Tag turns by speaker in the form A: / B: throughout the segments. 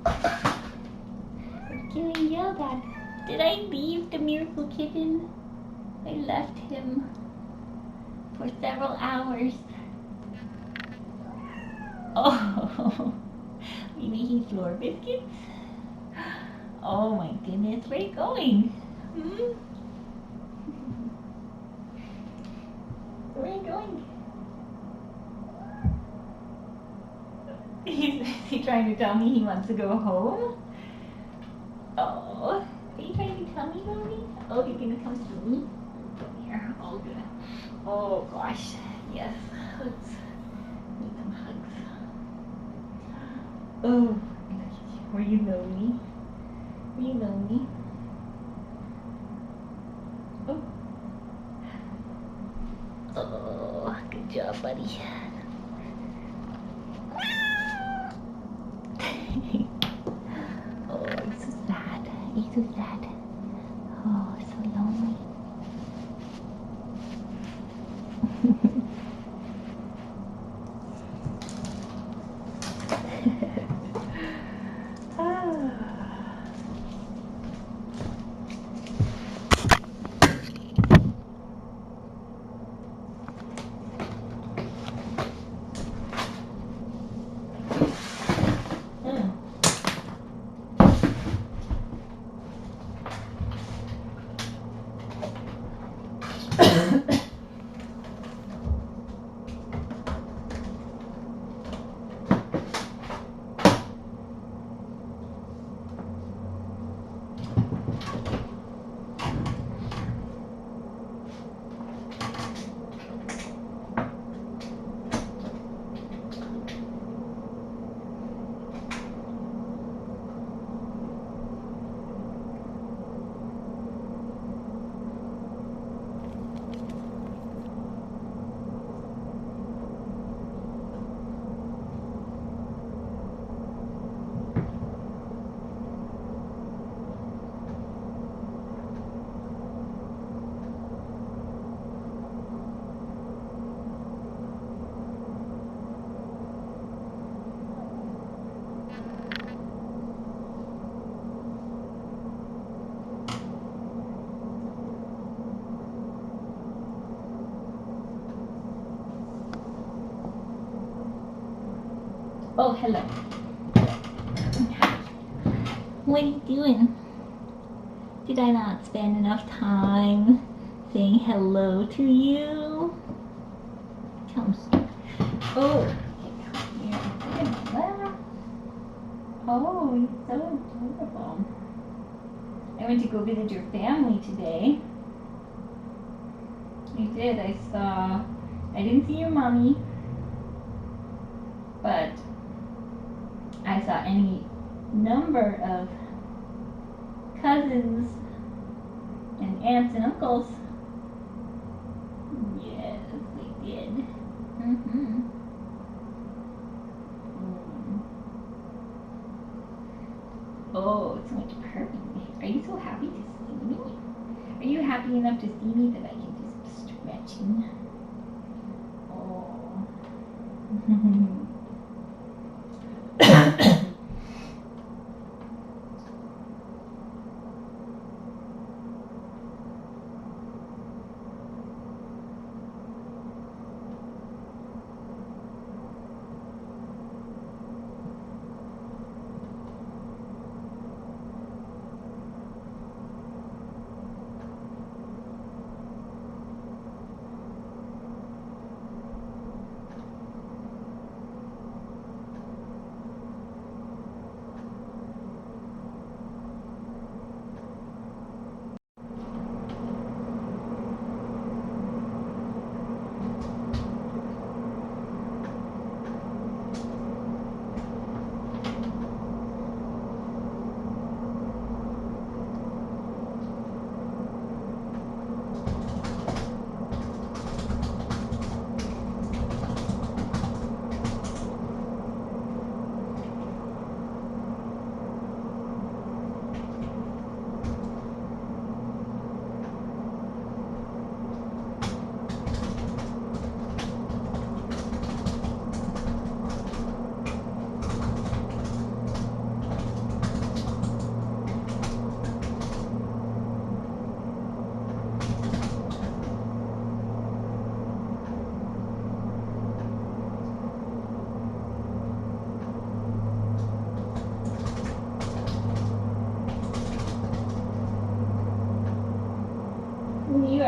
A: We're getting yelled at. Did I leave the miracle kitten? I left him for several hours. Oh, are you making floor biscuits? Oh my goodness, where are you going? Hmm? Where are you going? Is he trying to tell me he wants to go home? Oh, are you trying to tell me, mommy? Oh, you're gonna come to me? Come here. Oh, good. Oh gosh, yes. Let's need some hugs. Oh, were you lonely? Were you lonely? Oh. Oh, good job, buddy. Oh, I'm so sad. He's so sad. Oh, so lonely. Oh, hello. What are you doing? Did I not spend enough time saying hello to you? Come. Oh, come here. Oh, you're so adorable. I went to go visit your family today. I did. I didn't see your mommy, but I saw any number of cousins and aunts and uncles. Yes, we did. Oh, it's so much perfect. Are you so happy to see me? Are you happy enough to see me that I can just stretching? Oh.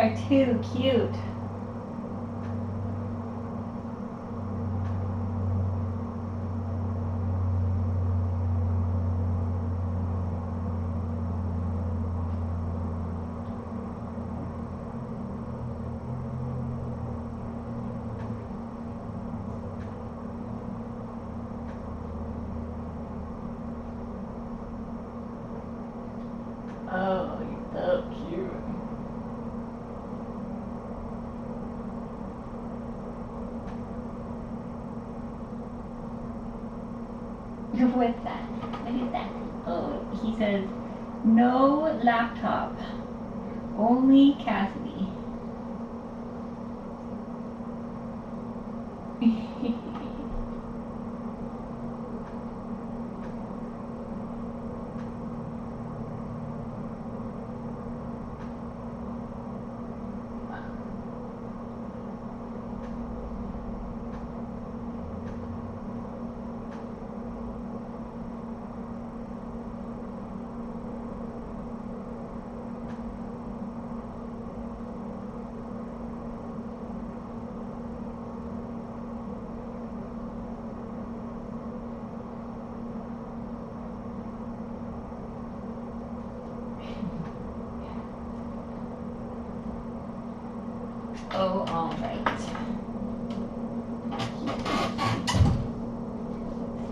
A: are too cute. Oh, you're so cute. What's that? What is that? Oh, he says, no laptop. Only Cassidy. Oh, all right.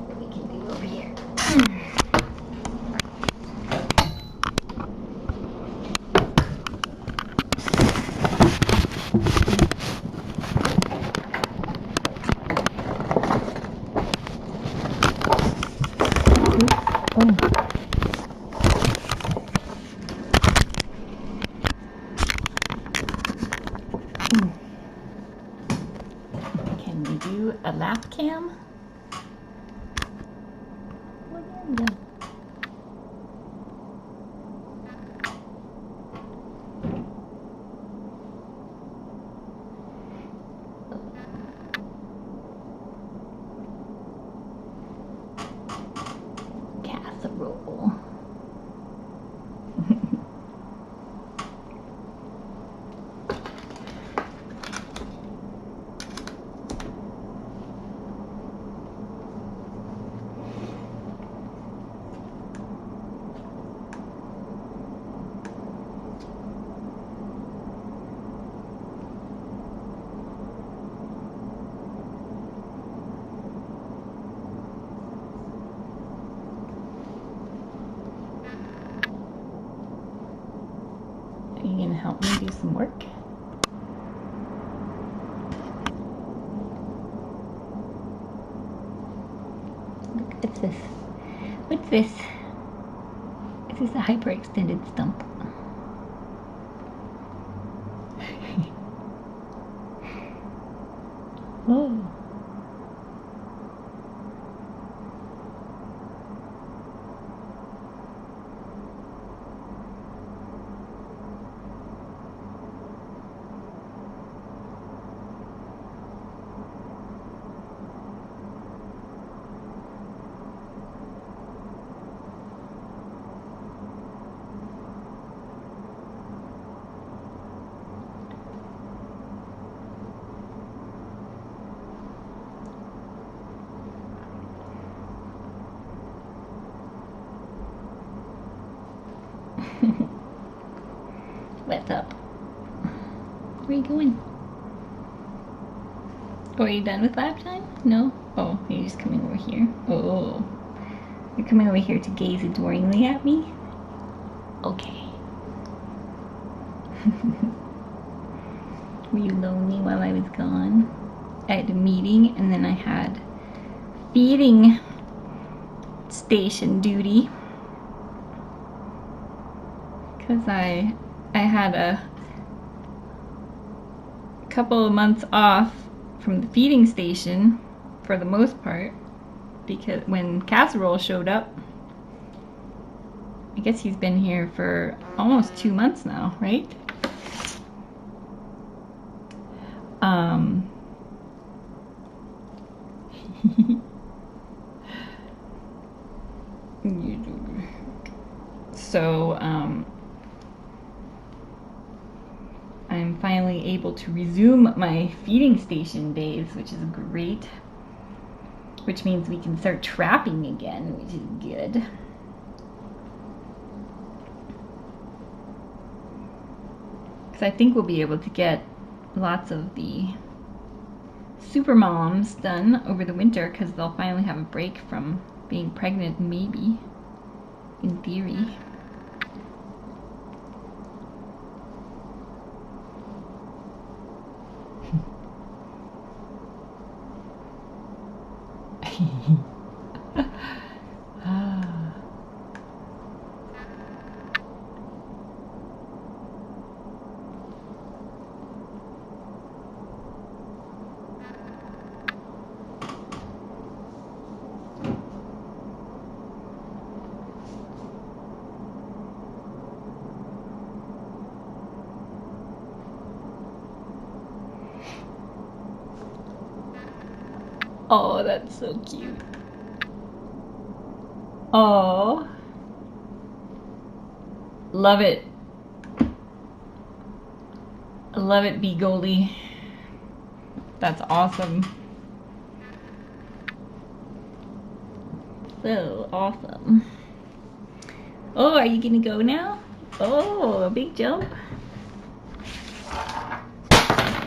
A: What we can do over here. Can we do a lap cam? Oh, there we go. Casserole. Are you gonna help me do some work? Look, what's this? What's this? Is this a hyperextended stump? Oh. What's up? Where are you going? Oh, are you done with lap time? No? Oh, you're just coming over here. Oh. You're coming over here to gaze adoringly at me? Okay. Were you lonely while I was gone? I had a meeting and then I had feeding station duty. Because I had a couple of months off from the feeding station for the most part, because when Casserole showed up, I guess he's been here for almost 2 months now, right? So I'm I'm finally able to resume my feeding station days, which is great. Which means we can start trapping again, which is good. Because I think we'll be able to get lots of the super moms done over the winter because they'll finally have a break from being pregnant, maybe, in theory. Oh, that's so cute. Oh, love it. Love it, Bee Goldie. That's awesome. So awesome. Oh, are you gonna go now? Oh, a big jump.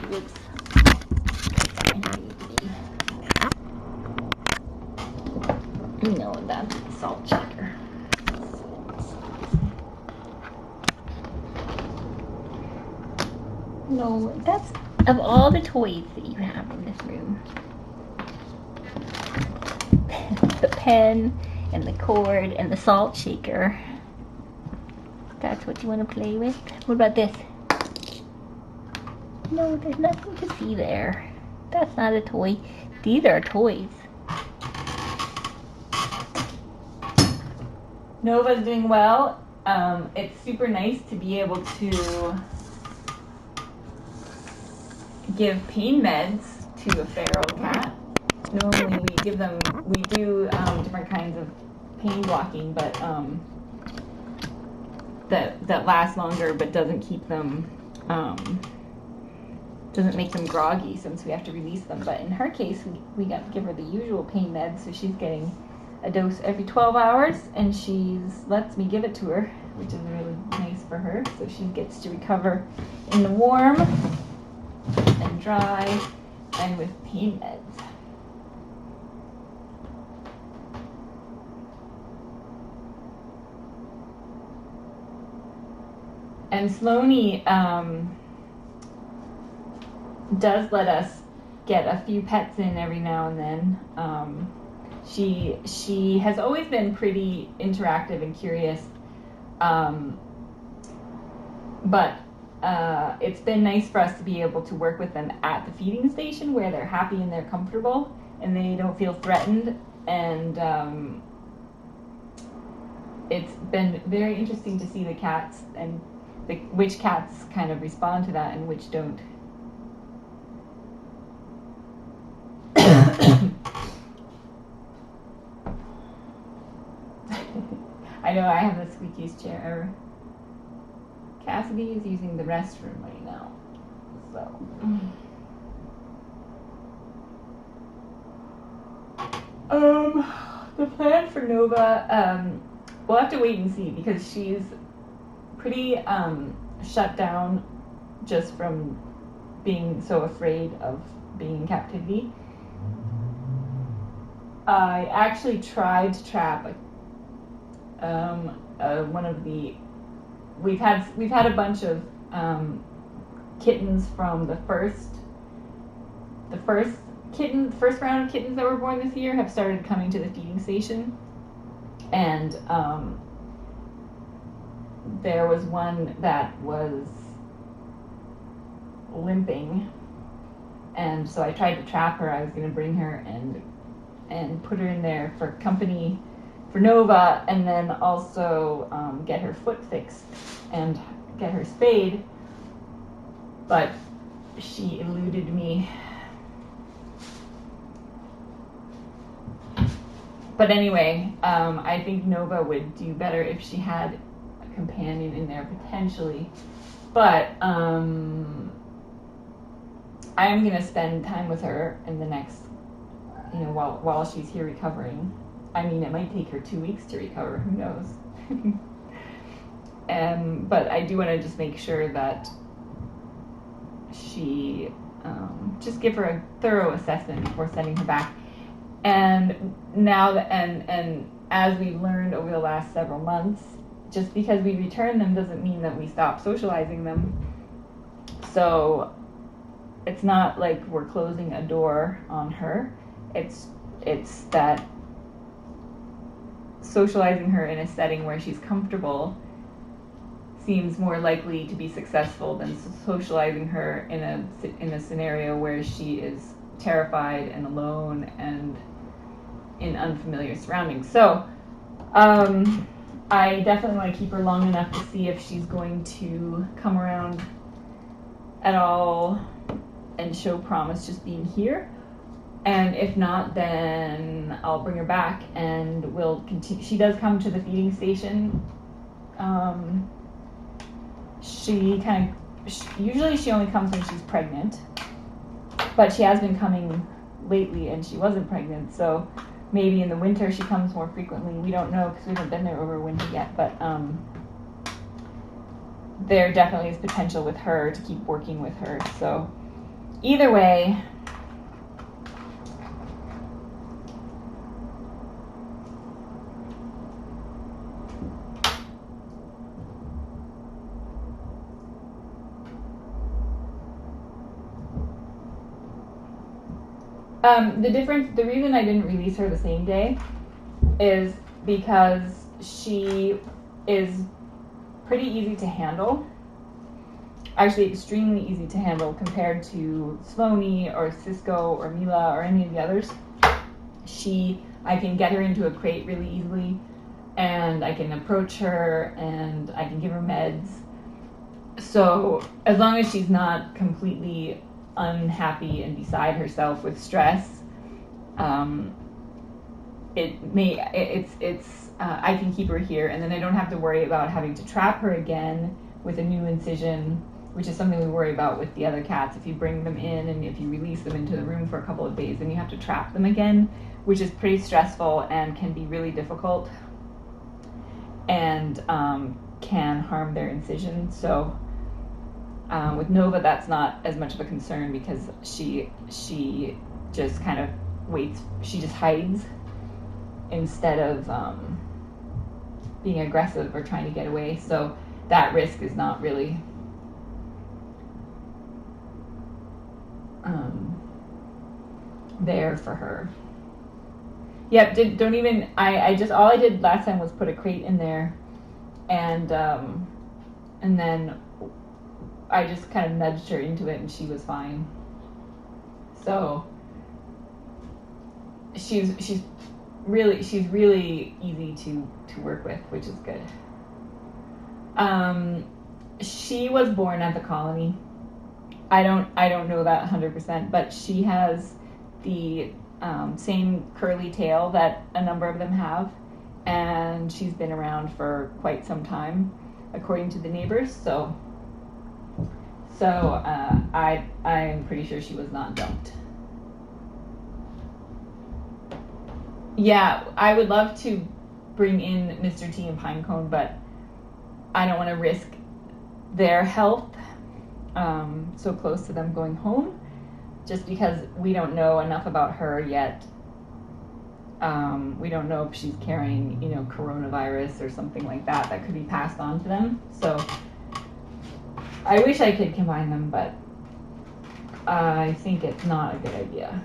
A: Whoops. No, that's the salt shaker. No, that's of all the toys that you have in this room. The pen and the cord and the salt shaker. That's what you want to play with? What about this? No, there's nothing to see there. That's not a toy. These are toys. Nova's doing well. It's super nice to be able to give pain meds to a feral cat. Normally we do different kinds of pain blocking, but that lasts longer but doesn't keep them, doesn't make them groggy since we have to release them. But in her case, we got to give her the usual pain meds, so she's getting a dose every 12 hours, and she lets me give it to her, which is really nice for her, so she gets to recover in the warm and dry and with pain meds. And Sloane does let us get a few pets in every now and then. She has always been pretty interactive and curious, but it's been nice for us to be able to work with them at the feeding station where they're happy and they're comfortable and they don't feel threatened. And it's been very interesting to see the cats and which cats kind of respond to that and which don't. I know I have the squeakiest chair. Cassidy is using the restroom right now, so. The plan for Nova, we'll have to wait and see because she's pretty shut down just from being so afraid of being in captivity. I actually tried to trap one of the. We've had a bunch of kittens from the first round of kittens that were born this year have started coming to the feeding station, and there was one that was limping, and so I tried to trap her. I was going to bring her and put her in there for company for Nova, and then also get her foot fixed and get her spayed, but she eluded me. But anyway, I think Nova would do better if she had a companion in there potentially, but I'm gonna spend time with her in the next, you know, while she's here recovering. I mean, it might take her 2 weeks to recover, who knows. But I do want to just make sure that she, just give her a thorough assessment before sending her back. And now that, and as we've learned over the last several months, just because we return them doesn't mean that we stop socializing them. So it's not like we're closing a door on her. It's that socializing her in a setting where she's comfortable seems more likely to be successful than socializing her in a scenario where she is terrified and alone and in unfamiliar surroundings. So I definitely want to keep her long enough to see if she's going to come around at all and show promise just being here. And if not, then I'll bring her back and we'll continue. She does come to the feeding station. Usually she only comes when she's pregnant, but she has been coming lately and she wasn't pregnant, so maybe in the winter she comes more frequently. We don't know because we haven't been there over winter yet, but there definitely is potential with her to keep working with her. So either way, the reason I didn't release her the same day is because she is pretty easy to handle. Actually, extremely easy to handle compared to Sloane or Cisco or Mila or any of the others. I can get her into a crate really easily, and I can approach her and I can give her meds. So as long as she's not completely unhappy and beside herself with stress, I can keep her here, and then I don't have to worry about having to trap her again with a new incision, which is something we worry about with the other cats. If you bring them in and if you release them into the room for a couple of days, then you have to trap them again, which is pretty stressful and can be really difficult and can harm their incision. So with Nova, that's not as much of a concern because she just kind of waits. She just hides instead of being aggressive or trying to get away. So that risk is not really there for her. Yep. All I did last time was put a crate in there, and then I just kind of nudged her into it and she was fine. So she's really easy to work with, which is good. She was born at the colony. I don't know that 100%, but she has the same curly tail that a number of them have, and she's been around for quite some time, according to the neighbors. So I'm pretty sure she was not dumped. Yeah, I would love to bring in Mr. T and Pinecone, but I don't want to risk their health so close to them going home, just because we don't know enough about her yet. We don't know if she's carrying, coronavirus or something like that could be passed on to them. So I wish I could combine them, but I think it's not a good idea.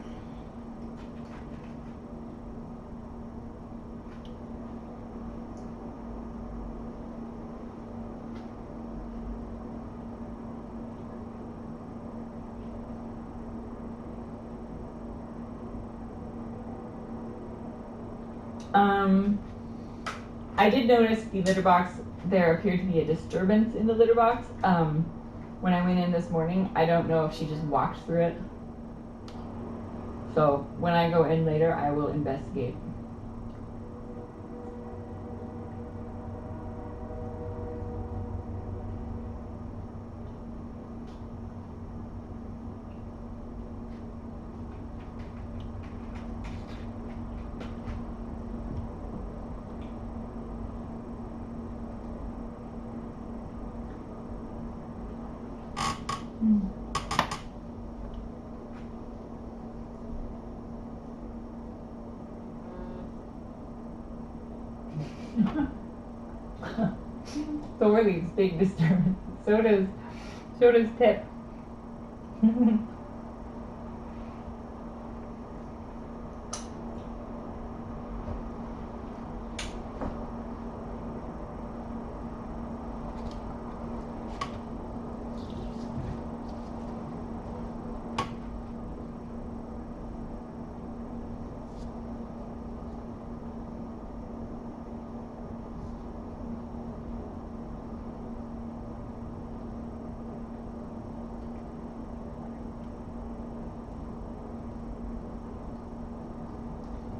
A: I did notice the litter box, there appeared to be a disturbance in the litter box. When I went in this morning, I don't know if she just walked through it. So when I go in later, I will investigate. Thor leaves big disturbance. So does Tip.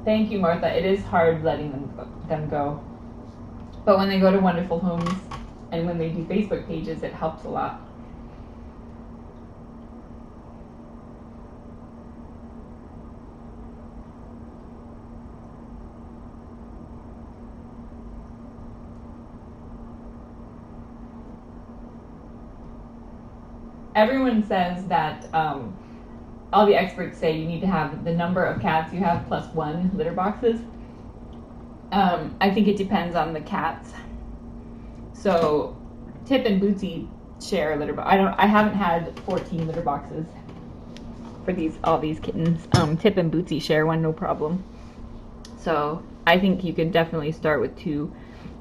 A: Thank you, Martha. It is hard letting them go. But when they go to wonderful homes and when they do Facebook pages, it helps a lot. Everyone says that all the experts say you need to have the number of cats you have plus 1 litter boxes. I think it depends on the cats. So Tip and Bootsy share a litter box. I haven't had 14 litter boxes for all these kittens. Tip and Bootsy share one, no problem. So I think you can definitely start with 2,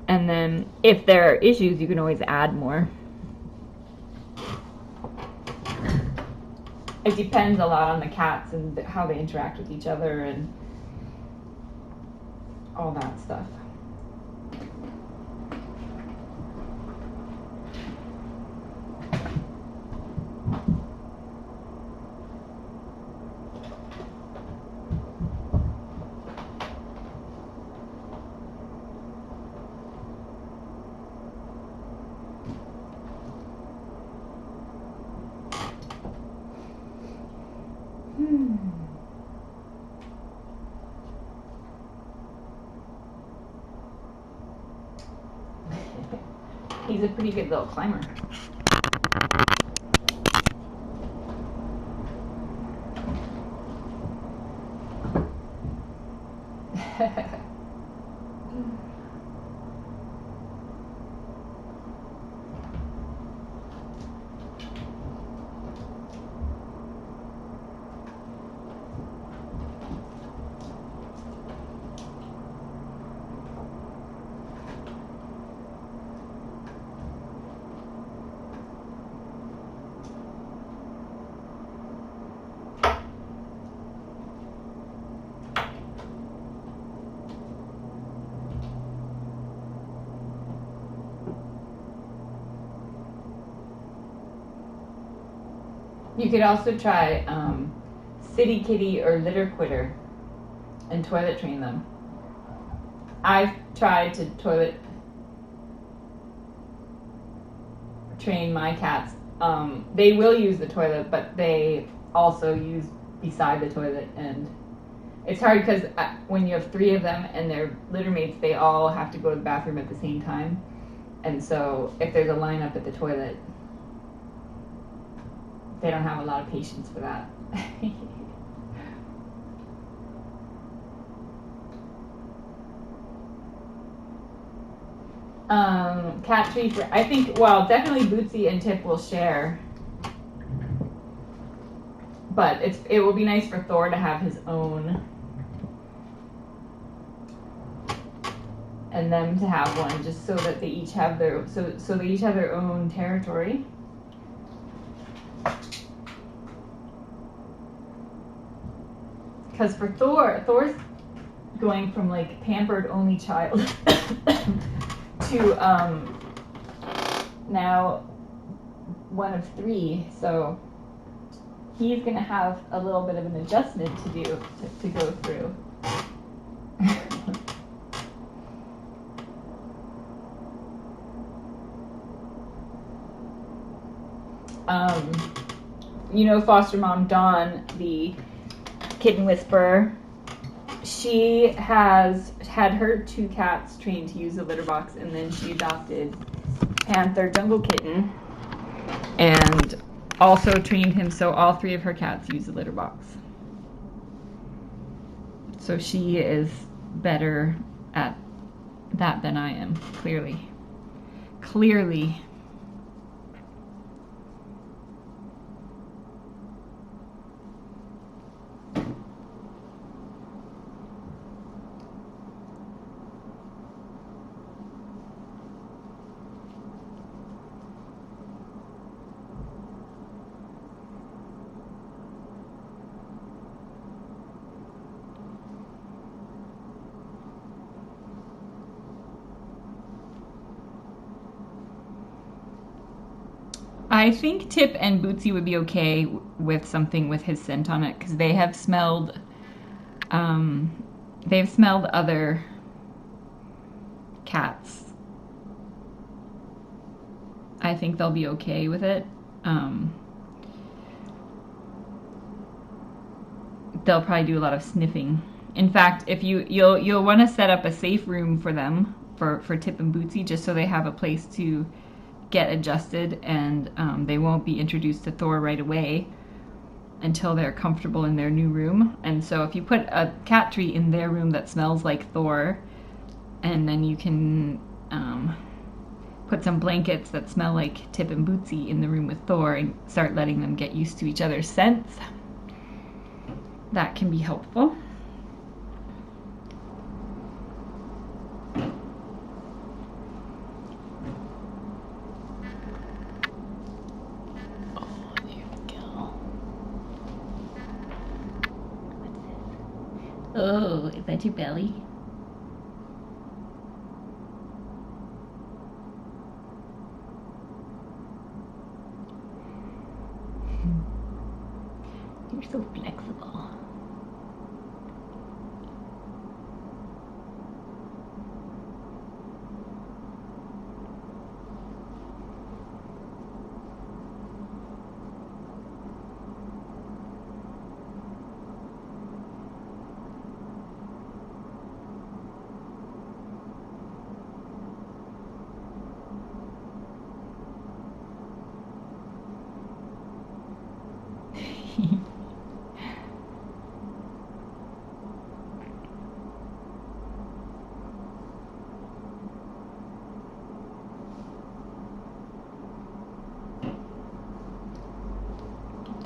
A: and then if there are issues, you can always add more. It depends a lot on the cats and how they interact with each other and all that stuff. He's a pretty good little climber. You could also try City Kitty or Litter Quitter and toilet train them. I've tried to toilet train my cats. They will use the toilet, but they also use beside the toilet, and it's hard because when you have 3 of them and they're litter mates, they all have to go to the bathroom at the same time, and so if there's a lineup at the toilet, they don't have a lot of patience for that. Cat treats, I think, well, definitely Bootsy and Tip will share. But it will be nice for Thor to have his own. And them to have one, just so that they each have their, so they each have their own territory. Because for Thor's going from like pampered only child to now one of 3, so he's gonna have a little bit of an adjustment to do to go through. You know, foster mom Dawn, the kitten whisperer, she has had her 2 cats trained to use the litter box, and then she adopted Panther Jungle Kitten and also trained him so all 3 of her cats use the litter box. So she is better at that than I am, clearly. clearly. I think Tip and Bootsy would be okay with something with his scent on it because they've smelled other cats. I think they'll be okay with it. They'll probably do a lot of sniffing. In fact, if you'll want to set up a safe room for them for Tip and Bootsy just so they have a place to get adjusted and they won't be introduced to Thor right away until they're comfortable in their new room. And so if you put a cat tree in their room that smells like Thor, and then you can put some blankets that smell like Tip and Bootsy in the room with Thor and start letting them get used to each other's scents, that can be helpful. Oh, is that your belly? You're so flexible.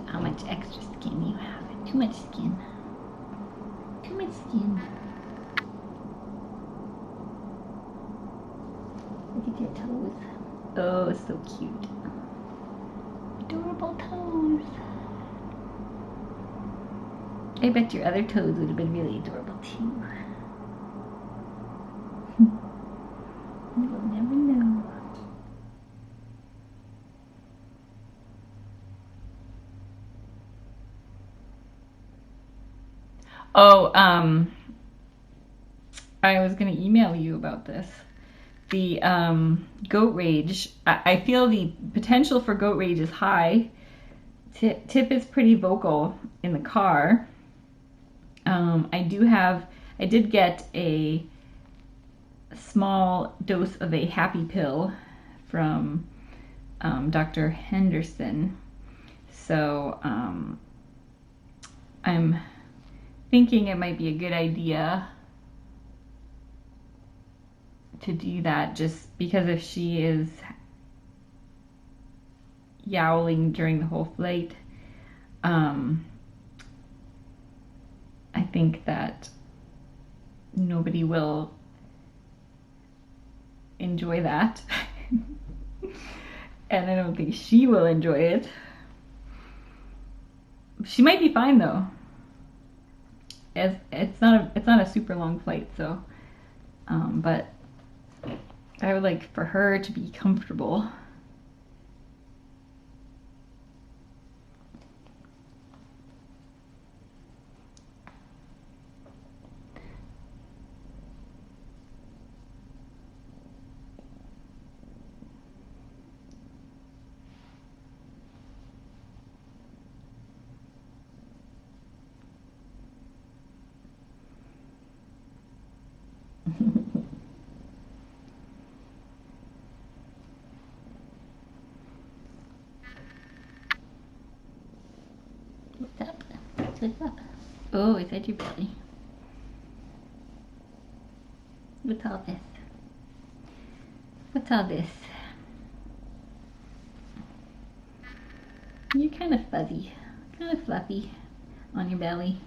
A: How much extra skin you have? Too much skin. Too much skin. Look at your toes. Oh, so cute. Adorable toes. I bet your other toes would have been really adorable too. You will never know. Oh, I was going to email you about this. The goat rage, I feel the potential for goat rage is high. Tip is pretty vocal in the car. I did get a small dose of a happy pill from Dr. Henderson. So I'm thinking it might be a good idea to do that, just because if she is yowling during the whole flight, I think that nobody will enjoy that. And I don't think she will enjoy it. She might be fine though. It's not a super long flight, so but I would like for her to be comfortable. What's up? What's up? Oh, is that your belly? What's all this? What's all this? You're kind of fuzzy, kind of fluffy on your belly.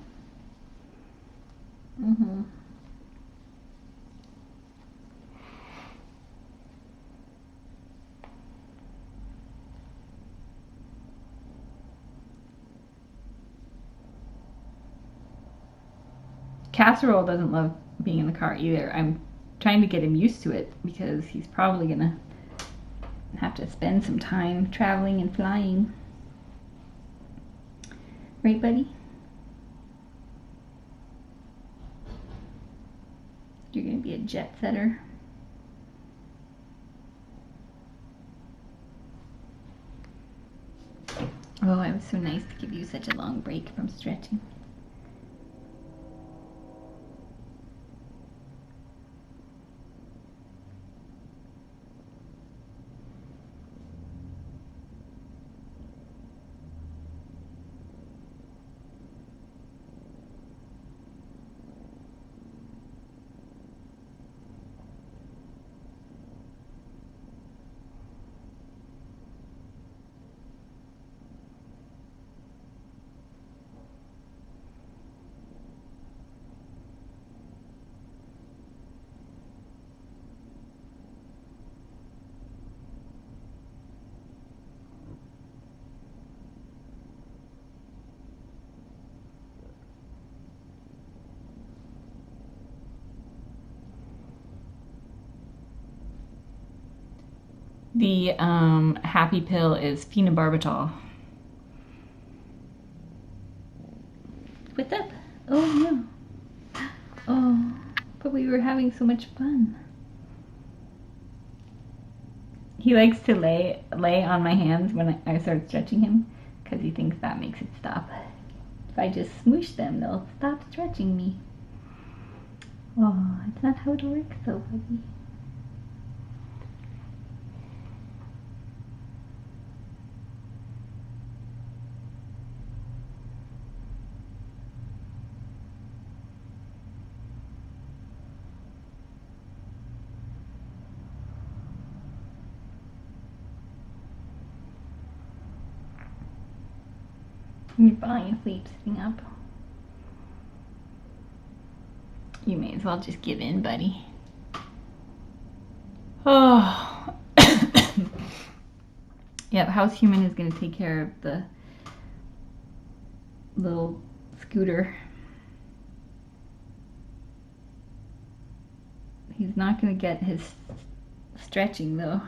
A: Casserole doesn't love being in the car either. I'm trying to get him used to it because he's probably gonna have to spend some time traveling and flying. Right, buddy? You're gonna be a jet setter. Oh, it was so nice to give you such a long break from stretching. The happy pill is phenobarbital. What's up? Oh no. Oh, but we were having so much fun. He likes to lay on my hands when I start stretching him because he thinks that makes it stop. If I just smoosh them, they'll stop stretching me. Oh, it's not how it works though, buddy. You're falling asleep sitting up. You may as well just give in, buddy. Oh. Yep, House Human is going to take care of the little scooter. He's not going to get his stretching though.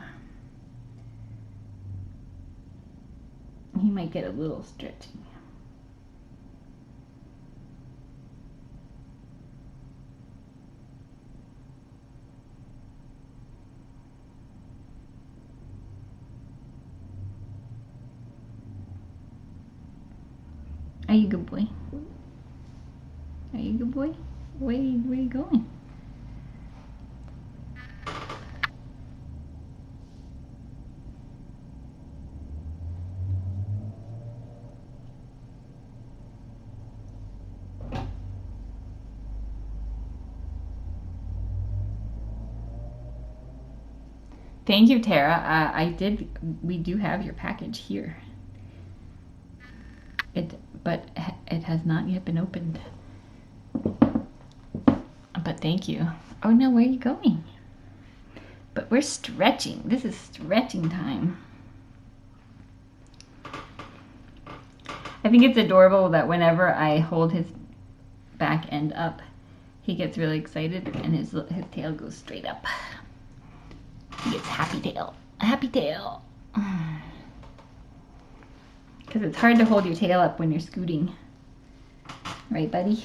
A: He might get a little stretching. Are you a good boy? Are you a good boy? Where are you going? Thank you, Tara. We do have your package here. But it has not yet been opened. But thank you. Oh no, where are you going? But we're stretching. This is stretching time. I think it's adorable that whenever I hold his back end up, he gets really excited and his tail goes straight up. He gets happy tail. Happy tail. Because it's hard to hold your tail up when you're scooting. Right, buddy?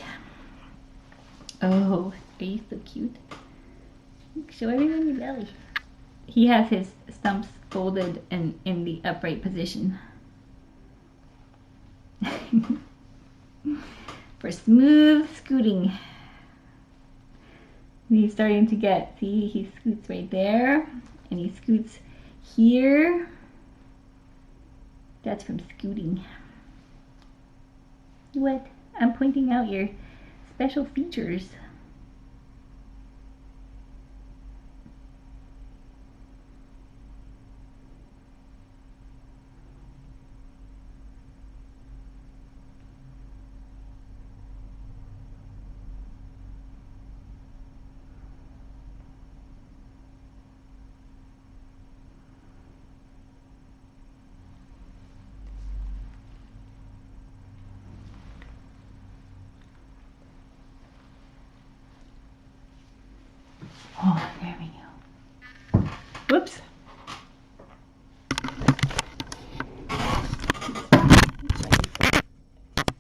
A: Oh, are you so cute? Show everyone your belly. He has his stumps folded and in the upright position. For smooth scooting. He's starting to get, see, he scoots right there, and he scoots here. That's from scooting. What? I'm pointing out your special features. Oh, there we go. Whoops.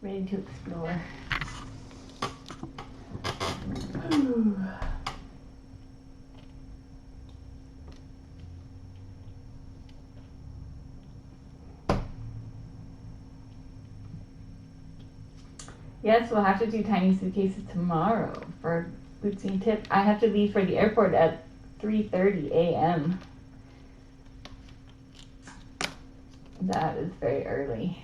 A: Ready to explore. Yes, we'll have to do tiny suitcases tomorrow for Bootsy and Tip. I have to leave for the airport at 3:30 a.m. That is very early.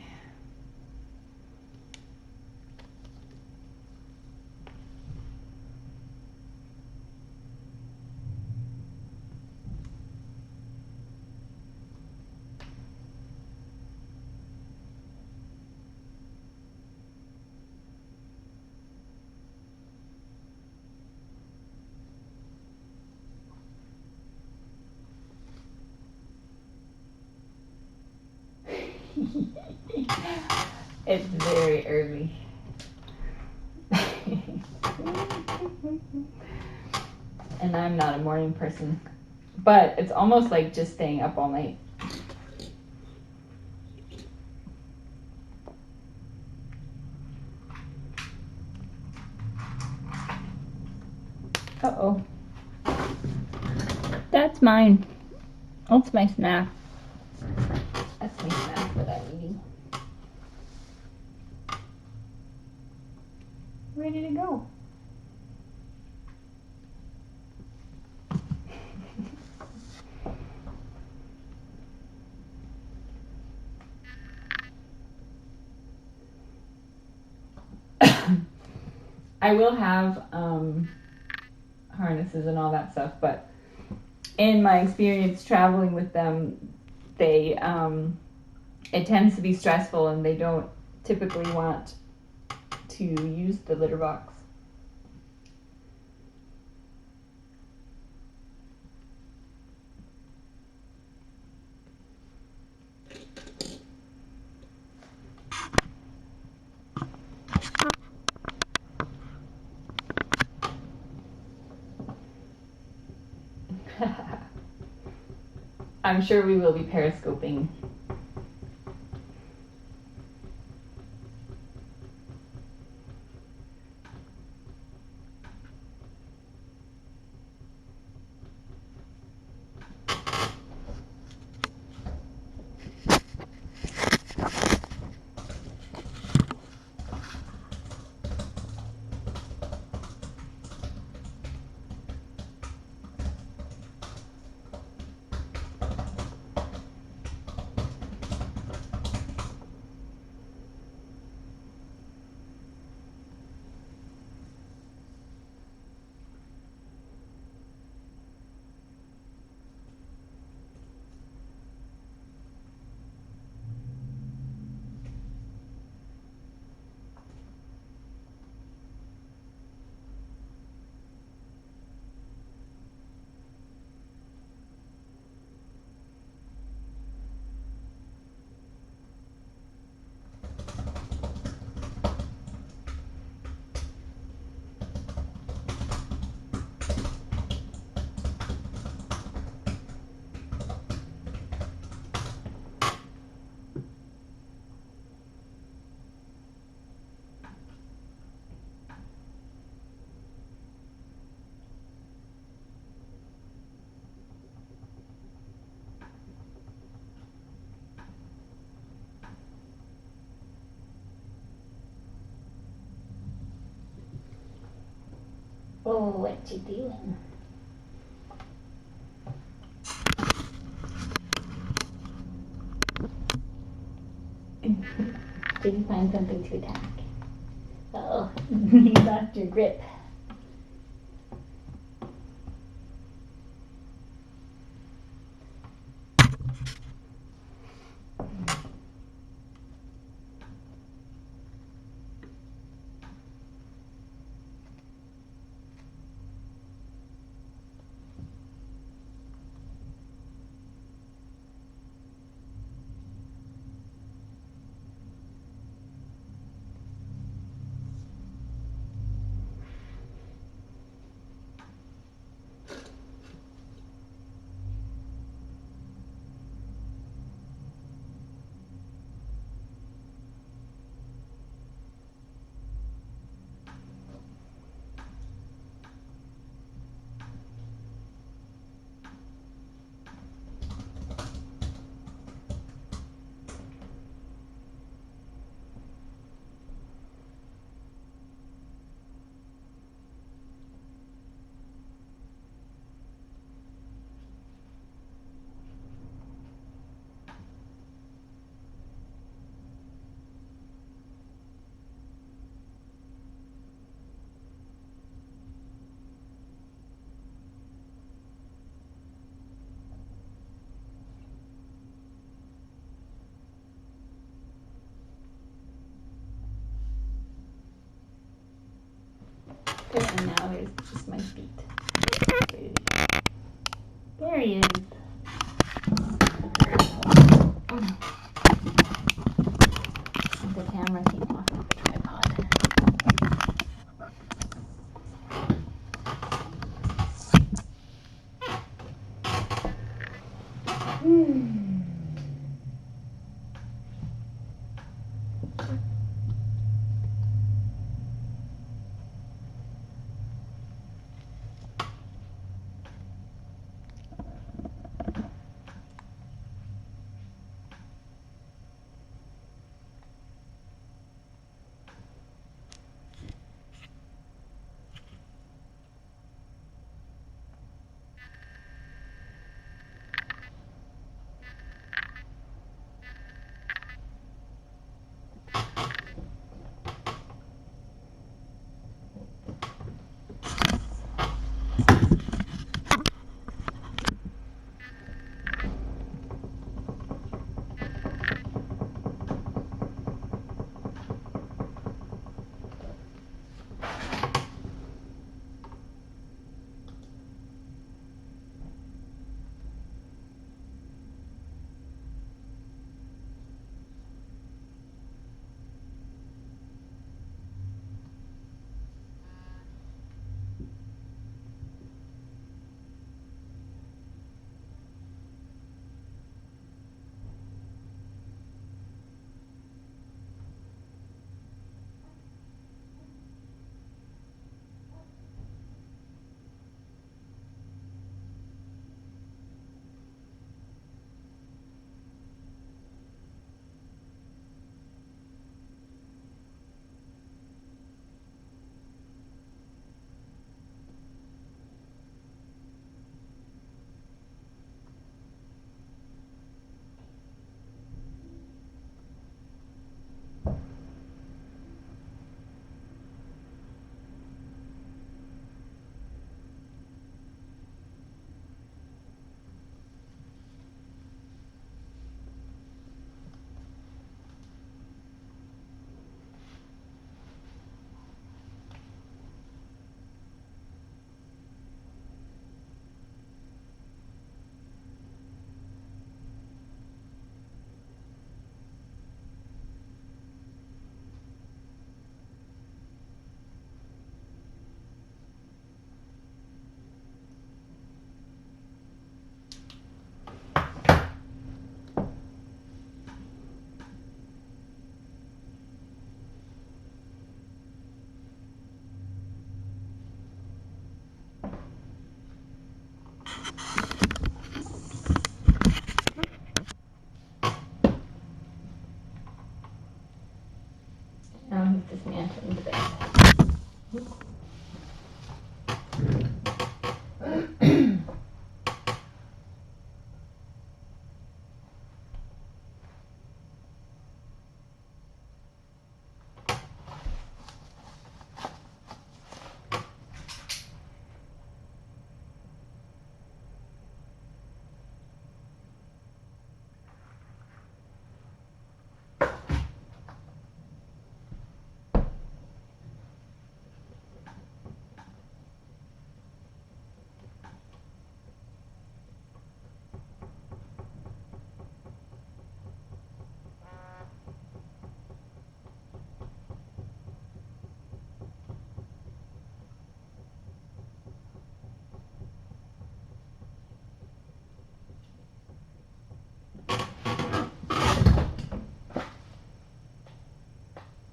A: It's very early. And I'm not a morning person. But it's almost like just staying up all night. Uh-oh. That's mine. That's my snack. That's my snack that I'm eating. Where did it go? I will have harnesses and all that stuff, but in my experience traveling with them, they it tends to be stressful and they don't typically want to use the litter box. I'm sure we will be periscoping. Oh, what you doing? Did you find something to attack? Uh-oh, you lost your grip. there's just my feet. There he is. The camera came off of the tripod. Now he's dismantling the bed.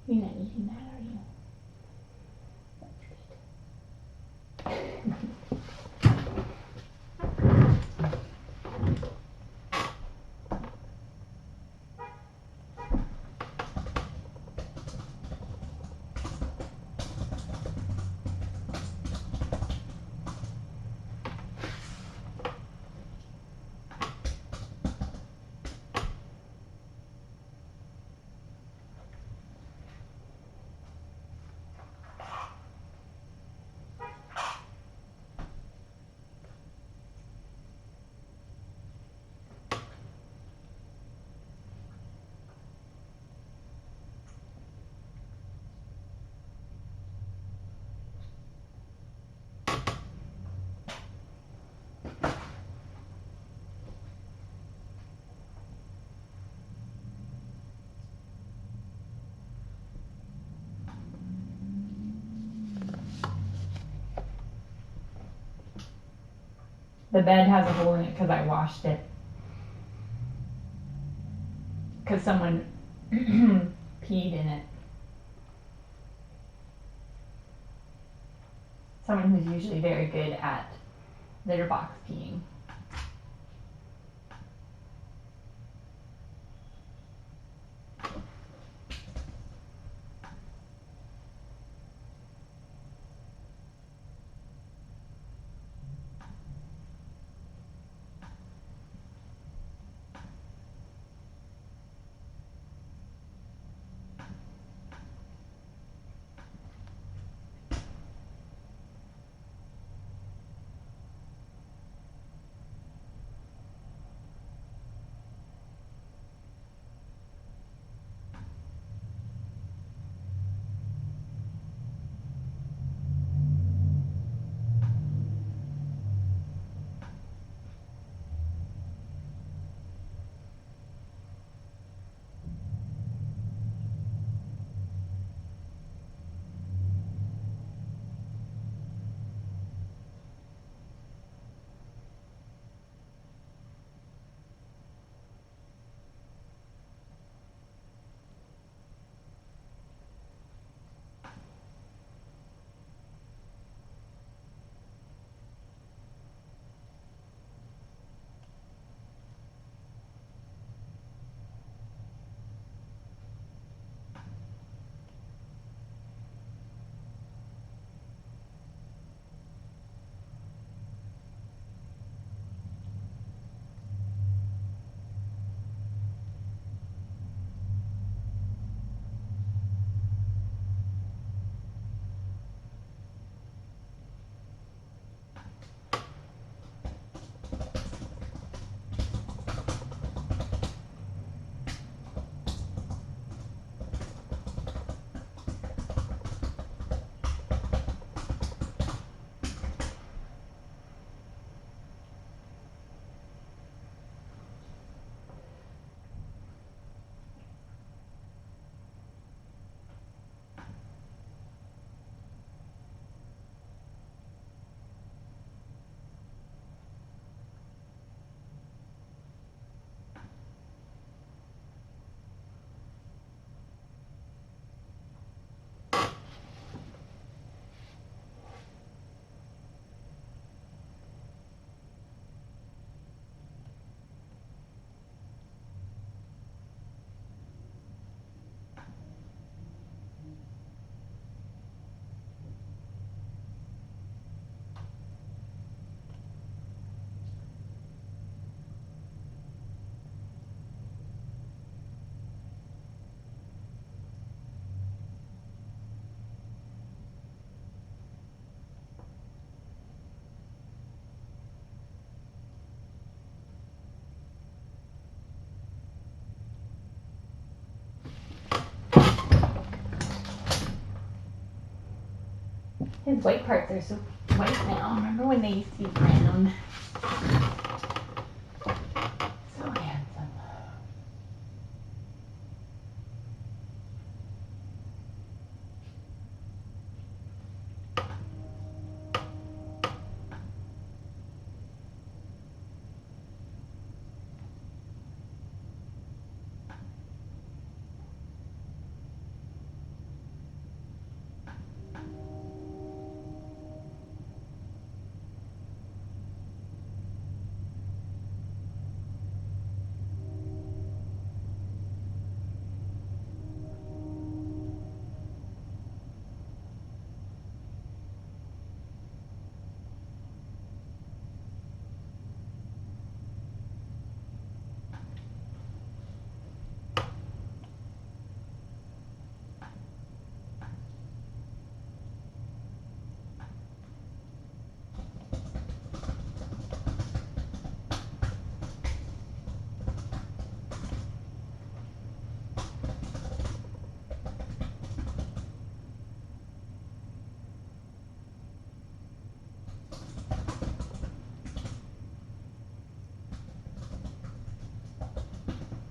A: You're not eating that, are you? The bed has a hole in it because I washed it. Because someone peed in it. Someone who's usually very good at litter box peeing. His white parts are so white now. Remember when they used to be brown?